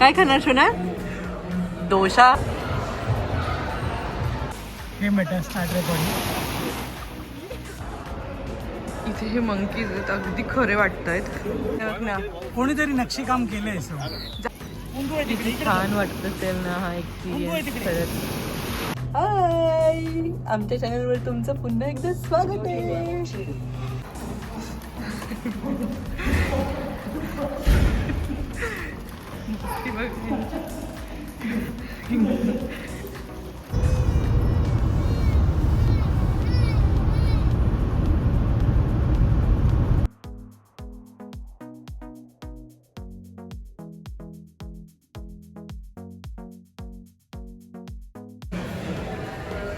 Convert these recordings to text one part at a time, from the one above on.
काय खाणार सोना? डोसा. हे मॅटर स्टार्ट रेकॉर्डिंग. इथे हे मंकीज आहेत, अगदी खरे वाटतायत ना. कोणीतरी नक्षीकाम केलंय. किती छान वाटत असेल ना हा एक्सपिरियन्स. हाय, आमच्या चॅनलवर तुमचं पुन्हा एकदा स्वागत आहे.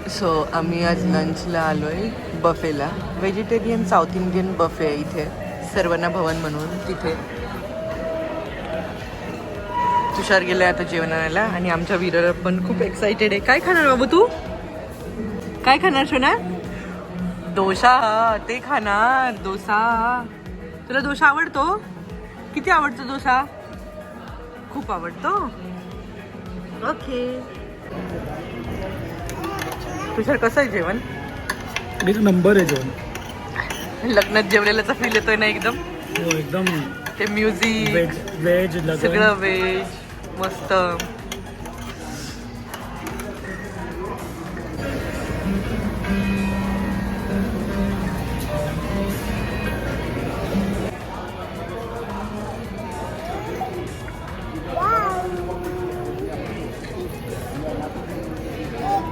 सो आम्ही आज लंचला आलोय बफेला. व्हेजिटेरियन साऊथ इंडियन बफे आहे इथे, सर्वना भवन म्हणून. तिथे तुषार गेलाय आता जेवण आणायला आणि आमच्या वीरर पण खूप एक्साइटेड आहे. काय खाणार बाबू तू? काय खाणार सोना? डोसा. ते खाणार डोसा. तुला डोसा आवडतो? किती आवडतो डोसा? खूप आवडतो. ओके. तुषार कसं आहे जेवण? नंबर आहे जेवण. लग्नात जेवलेल्याचा फील येतोय ना एकदम. हो एकदम. ते म्युझिक व्हेज सगळं व्हेज मस्त.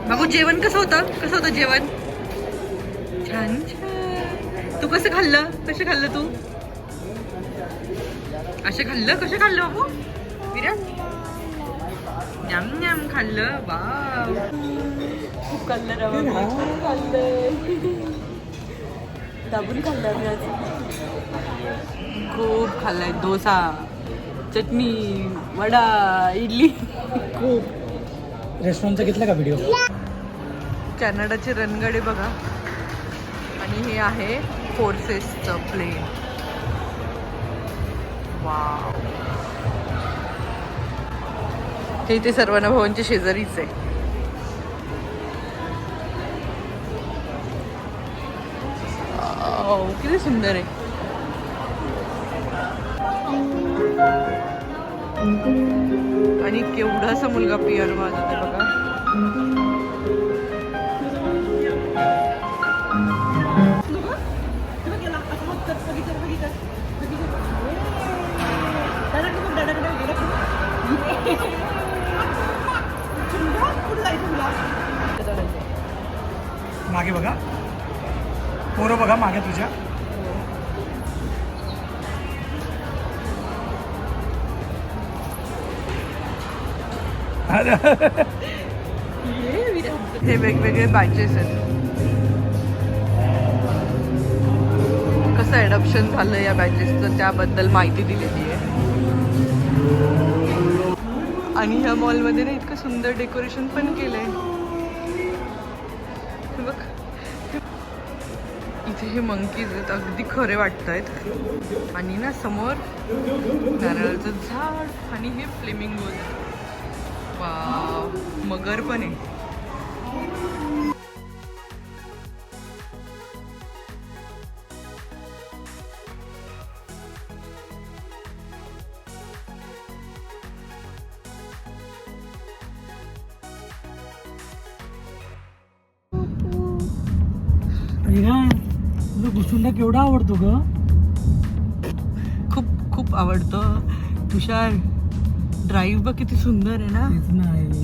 बाबू जेवण कसं होतं? कसं होतं जेवण? छान छान. तू कसं खाल्लं? कसं खाल्लं तू? असं खाल्लं? कसं खाल्लं बाबू? विराज न्याम न्याम खाल्लं. वाव, खूप खाल्लं रे बाबू. खूप खाल्लंय. दाबून खाल्लं मी आज. खूप खाल्लाय. डोसा, चटणी, वडा, इडली. खूप. रेस्टॉरंटचा घेतला का व्हिडिओ? कॅनडाचे रणगाडे बघा. आणि हे आहे फोर्सेसचं प्लेन. वाव. हे इथे सर्वना भवनच्या शेजारीच आहे. किती सुंदर आहे. आणि केवढासा मुलगा पियानो वाजवते बघा. मागे बघा, पोरं बघा मागे तुझ्या. हे वेगवेगळे बॅचेस आहेत. कसं ॲडॉप्शन झालं या बॅचेसचं त्याबद्दल माहिती दिलेली आहे. आणि ह्या मॉलमध्ये ना इतकं सुंदर डेकोरेशन पण केलंय. बघ इथे हे मंकीज आहेत, अगदी खरे वाटतायत. आणि ना समोर नारळाचं झाड आणि हे फ्लेमिंगोज आहेत. वाव, मगर पण आहे. तुला घुसुंडा केवढा आवडतो ग? खूप खूप आवडतो. तुषार ड्राईव्ह बघ किती सुंदर आहे ना.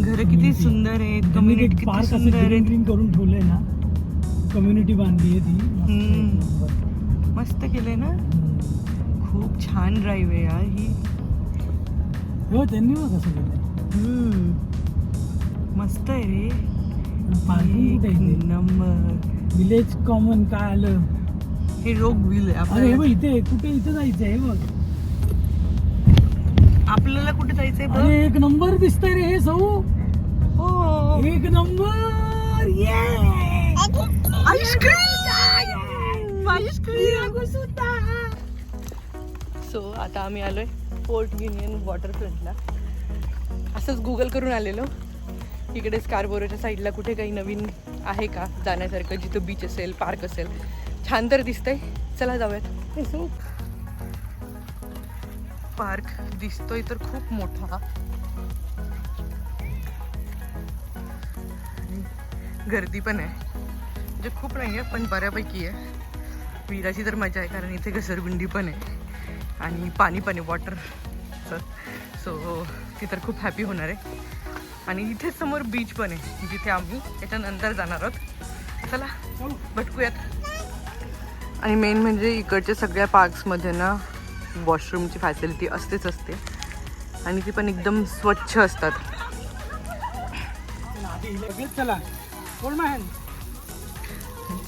घर किती सुंदर आहेत. कम्युनिटी किती सुंदर आहे. करून ठेवलंय ना. कम्युनिटी बांधली आहे ती. मस्त केलंय ना. खूप छान ड्राईव्ह आहे यार ही. हो त्यांनी बघ कसं केलंय. मस्त आहे रे. नंबर विलेज कॉमन काय आलं? हे रोग व्हील आहे आपल्याला. इथे कुठे इथे जायचं आहे बघ. आपल्याला कुठे जायचंय बघ. एक नंबर दिसतंय रे हे सौ. हो एक नंबर. ये सो आता आम्ही आलोय फोर्ट युनियन वॉटरफ्रंटला. असंच गुगल करून आलेलो इकडे स्कारबोरोच्या साईडला कुठे काही नवीन आहे का जाण्यासारखं, जिथं बीच असेल, पार्क असेल. छान तर दिसतंय, चला जाऊयात. पार्क दिसतोय तर खूप मोठा, गर्दी पण आहे, म्हणजे खूप नाही आहे पण बऱ्यापैकी आहे. विराची तर मजा आहे कारण इथे घसरगुंडी पण आहे आणि पाणी पण आहे वॉटरचं. सो ती तर खूप हॅपी होणार आहे. आणि इथेच समोर बीच पण आहे जिथे आम्ही याच्यानंतर जाणार आहोत. चला भटकूयात. आणि मेन म्हणजे इकडच्या सगळ्या पार्क्समध्ये ना वॉशरूमची फॅसिलिटी असतेच असते आणि ती पण एकदम स्वच्छ असतात. चला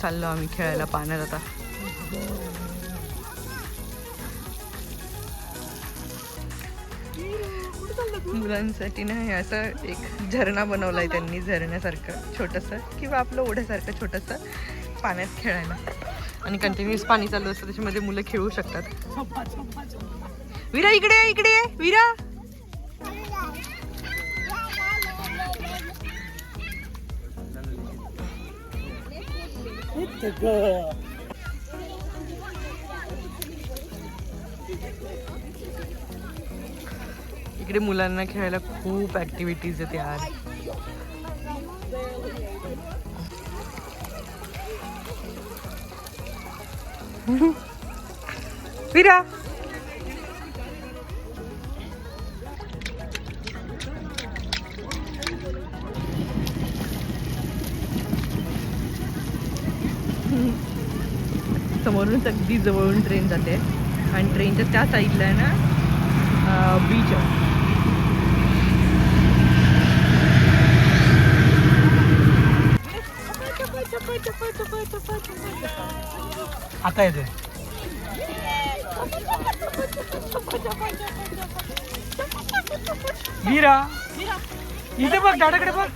चाललो आम्ही खेळायला पाण्यात आता. मुलांसाठी ना हे असं एक झरणा बनवलाय त्यांनी, झरण्यासारखं छोटंसं किंवा आपलं ओढ्यासारखं छोटंसं पाण्यात खेळायला. आणि कंटिन्युअस पाणी चालू असतं, त्याच्यामध्ये मुलं खेळू शकतात. विरा इकडे आहे, इकडे आहे विरा. इकडे मुलांना खेळायला खूप ऍक्टिव्हिटीज आहेत यार. विरा समोरूनच अगदी जवळून ट्रेन जाते आणि ट्रेनच्या त्या साईडला आहे ना बीच आहे. आता येते वीरा, इथे बघ दादाकडे बघ.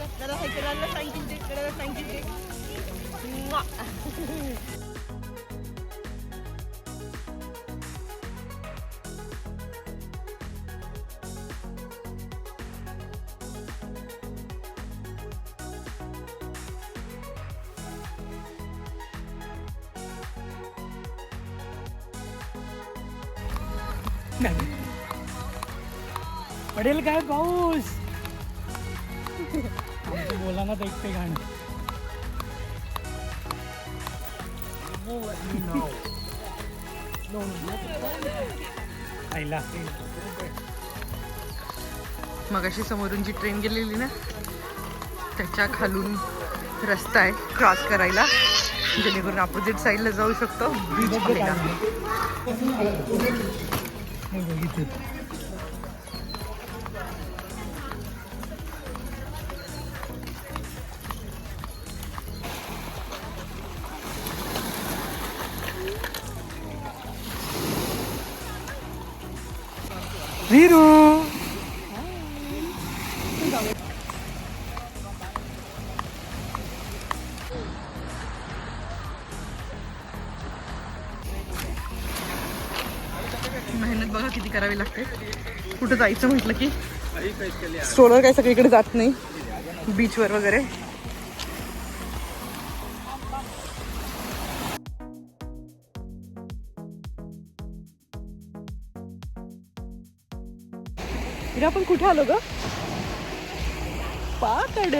पडेल काय पाऊस. बोला ना देखते गाणं. मगाशी समोरून जी ट्रेन गेलेली ना त्याच्या खालून रस्ता आहे क्रॉस करायला, जेणेकरून अपोजिट साईडला जाऊ शकतो बीच बघायला. वीरू मेहनत बघा किती करावी लागते. कुठं जायचं म्हटलं की स्ट्रोलर काही सगळीकडे जात नाही बीचवर वगैरे. आपण कुठे आलो ग? पाकड.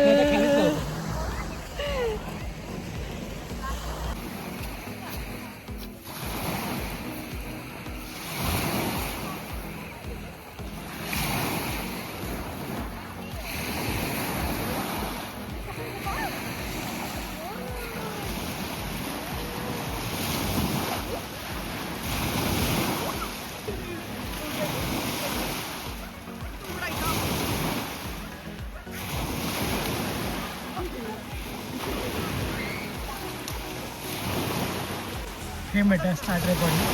हे बेटा स्टार्ट रेकॉर्डिंग.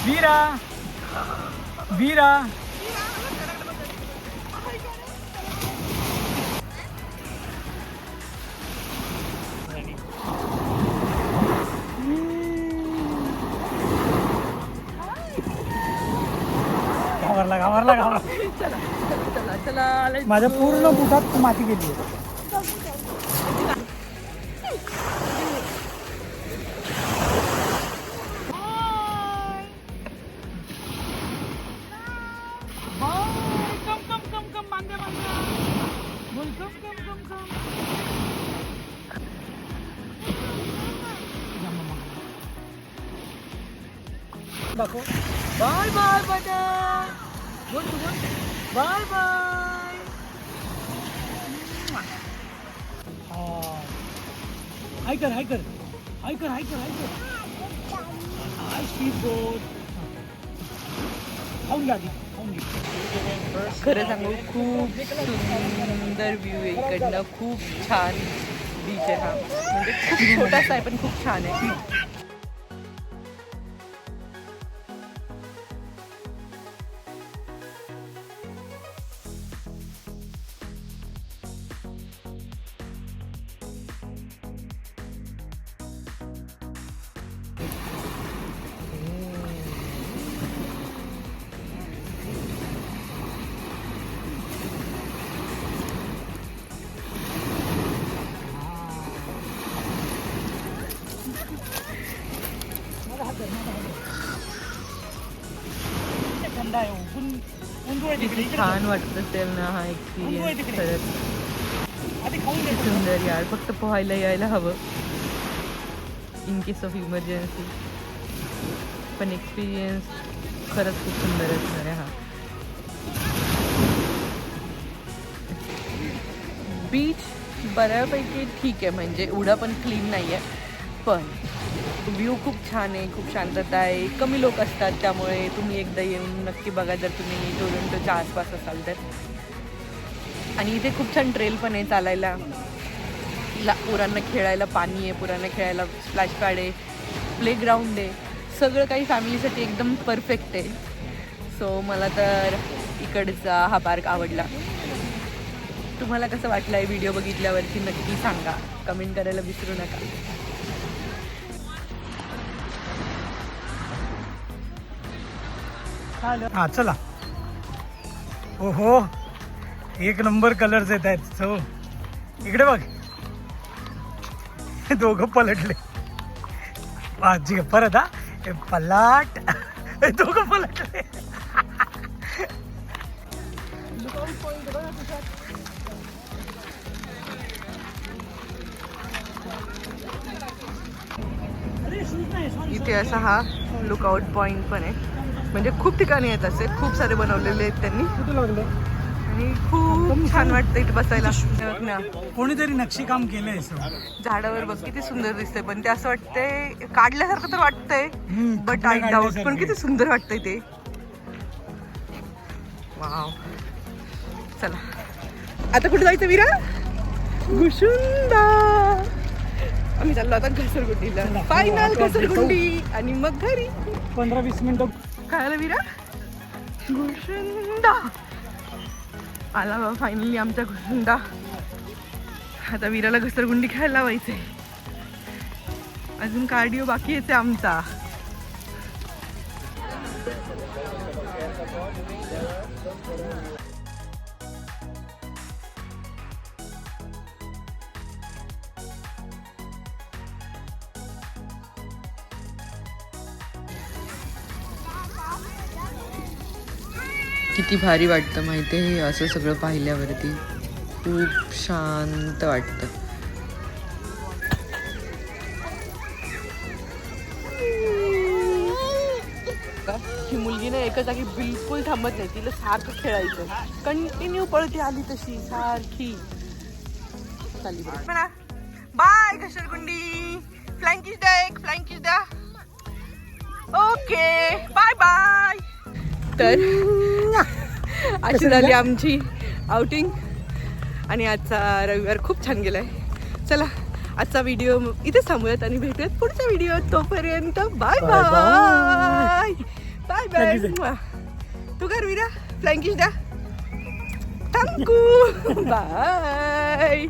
वीरा वीरा घाबरला. चला चला चला let's माझ्या go. पूर्ण बुटात माती गेली. दाखव. Bye bye button. Good good. Bye bye. Hi कर. खाऊन घ्या. खरं सांगू खूप सुंदर व्ह्यू आहे इकडनं. खूप छान बीच आहे हा. म्हणजे खूप छोटासा आहे पण खूप छान आहे. थंड आहे. उंदू आहे तिकडे. किती छान वाटत असेल ना हा एक्सपिरियन्स. खरंच आधी खाऊन किती घ्यायचं. सुंदर यार. फक्त पोहायला यायला हवं इन केस ऑफ इमर्जन्सी. पण एक्सपिरियन्स खरंच खूप सुंदर असणार आहे हा. बीच बऱ्यापैकी ठीक आहे. म्हणजे एवढा पण क्लीन नाही आहे. पण व्ह्यू खूप छान आहे. खूप शांतता आहे. कमी लोक असतात त्यामुळे तुम्ही एकदा येऊन नक्की बघा जर तुम्ही टोरंटोच्या आसपास असाल तर. आणि इथे खूप छान ट्रेल पण आहे चालायला. पोरांना खेळायला पाणी आहे. पोरांना खेळायला स्प्लॅश पॅड आहे. प्लेग्राऊंड आहे. सगळं काही फॅमिलीसाठी एकदम परफेक्ट आहे. सो मला तर इकडचा हा पार्क आवडला. तुम्हाला कसं वाटलं आहे व्हिडिओ बघितल्यावरती नक्की सांगा. कमेंट करायला विसरू नका. हा चला. ओहो एक नंबर कलर्स येत आहेत. सो इकडे बघ. दोघं पलटले. जी परत हा पलाट. दोघं पलटले. इथे असा हा लुकआउट पॉइंट पण आहे. म्हणजे खूप ठिकाणी आहेत असे. खूप सारे बनवलेले आहेत त्यांनी. कुठं लागलं? आणि खूप छान वाटतं इथे बसायला. बघ ना कोणीतरी नक्षीकाम केलंय. झाडावर बघ किती सुंदर दिसतंय. पण ते असं वाटतंय काढल्यासारखं तर वाटतंय बट आय डाऊट. पण किती सुंदर वाटतंय ते. वाव. चला आता कुठे जायचं विरा? घुसुंदा. आम्ही चाललो आता घसरगुंडीला. फायनल घसरगुंडी आणि मग घरी. 15-20 मिनिटं. काय आलं विरा? घुसुंदा आला बाबा फायनली आमचा घुसुंदा. आता विराला घसरगुंडी खेळायला लावायचंय. अजून कार्डिओ बाकी आहे आमचा. किती भारी वाटतं माहिती आहे असं सगळं पाहिल्यावरती. खूप शांत वाटतं. ही मुलगी ना एका जागी बिलकुल थांबत नाही. तिला सारखं खेळायचं. कंटिन्यू पळती आली तशी सारखी चालली. बाय घसरगुंडी. फ्लँकिश द्या. एक फ्लँकिश द्या. Okay bye bye. तर अशी झाली आमची आउटिंग. आणि आजचा रविवार खूप छान गेलाय. चला आजचा व्हिडिओ इथेच थांबूयात आणि भेटूयात पुढच्या व्हिडिओ. तोपर्यंत बाय बाय. Bye bye. तू कर विरा फ्लँकिश द्या. थँक्यू. बाय.